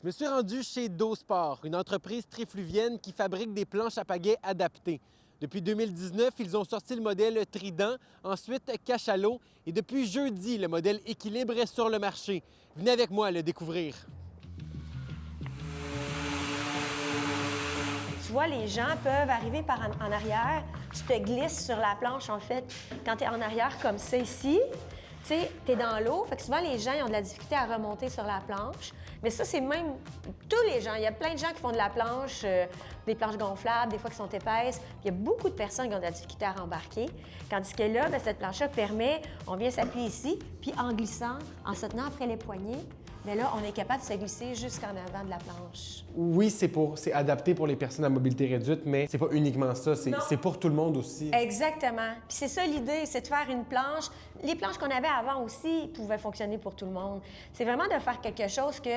Je me suis rendu chez DoSport, une entreprise trifluvienne qui fabrique des planches à pagaie adaptées. Depuis 2019, ils ont sorti le modèle Trident, ensuite Cachalot, et depuis jeudi, le modèle Équilibre est sur le marché. Venez avec moi le découvrir. Tu vois, les gens peuvent arriver par en arrière, tu te glisses sur la planche, en fait, quand tu es en arrière comme ça ici. Tu sais, tu es dans l'eau, fait que souvent les gens ils ont de la difficulté à remonter sur la planche. Mais ça, c'est même tous les gens. Il y a plein de gens qui font de la planche, des planches gonflables, des fois qui sont épaisses. Puis il y a beaucoup de personnes qui ont de la difficulté à rembarquer. Tandis que là, bien, cette planche-là permet, on vient s'appuyer ici, puis en glissant, en se tenant après les poignets, bien là, on est capable de se glisser jusqu'en avant de la planche. Oui, c'est adapté pour les personnes à mobilité réduite, mais c'est pas uniquement ça, c'est pour tout le monde aussi. Exactement. Puis c'est ça l'idée, c'est de faire une planche. Les planches qu'on avait avant aussi pouvaient fonctionner pour tout le monde. C'est vraiment de faire quelque chose que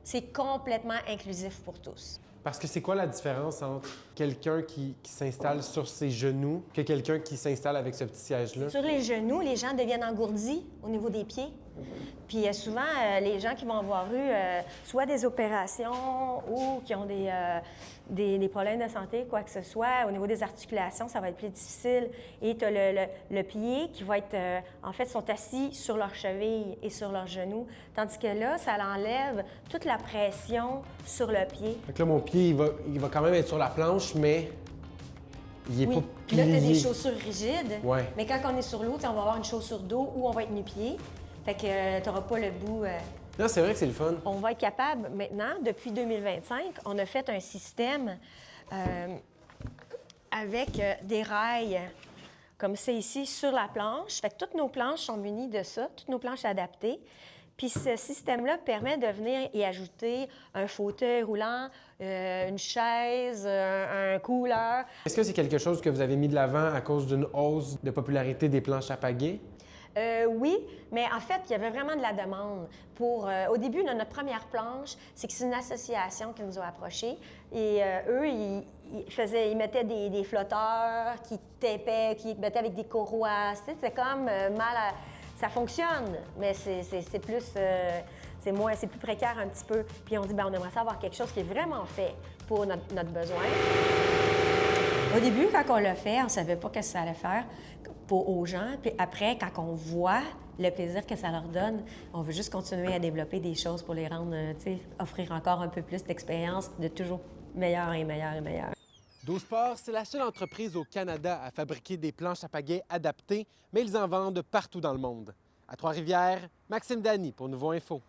c'est complètement inclusif pour tous. Parce que c'est quoi la différence entre quelqu'un qui s'installe sur ses genoux que quelqu'un qui s'installe avec ce petit siège-là? Sur les genoux, les gens deviennent engourdis au niveau des pieds. Puis souvent, les gens qui vont avoir eu soit des opérations ou qui ont des problèmes de santé, quoi que ce soit, au niveau des articulations, ça va être plus difficile. Et tu as le pied qui va être, en fait, sont assis sur leurs chevilles et sur leurs genoux. Tandis que là, ça enlève toute la pression sur le pied. Fait que là, mon pied, il va quand même être sur la planche, mais il est Oui. pas Puis là, tu as des plié. chaussures rigides. Ouais. Mais quand on est sur l'eau, on va avoir une chaussure d'eau ou on va être nu-pied. Fait que tu n'auras pas le bout. Non, c'est vrai que c'est le fun. On va être capable maintenant, depuis 2025, on a fait un système avec des rails comme c'est ici sur la planche. Fait que toutes nos planches sont munies de ça, toutes nos planches adaptées. Puis ce système-là permet de venir y ajouter un fauteuil roulant, une chaise, un couleur. Est-ce que c'est quelque chose que vous avez mis de l'avant à cause d'une hausse de popularité des planches à pagaie? Oui, mais en fait, il y avait vraiment de la demande. Au début, dans notre première planche, c'est une association qui nous a approchés. Et eux, ils mettaient des flotteurs qui tapaient, qui mettaient avec des courroies. C'est comme ça fonctionne, mais c'est plus... c'est plus précaire un petit peu. Puis on dit, bien, on aimerait ça avoir quelque chose qui est vraiment fait pour notre besoin. Au début, quand on l'a fait, on ne savait pas ce que ça allait faire aux gens. Puis après, quand on voit le plaisir que ça leur donne, on veut juste continuer à développer des choses pour les rendre, offrir encore un peu plus d'expérience, de toujours meilleur et meilleur et meilleur. DoSport, c'est la seule entreprise au Canada à fabriquer des planches à pagaie adaptées, mais ils en vendent partout dans le monde. À Trois-Rivières, Maxime Dany pour Nouveau Info.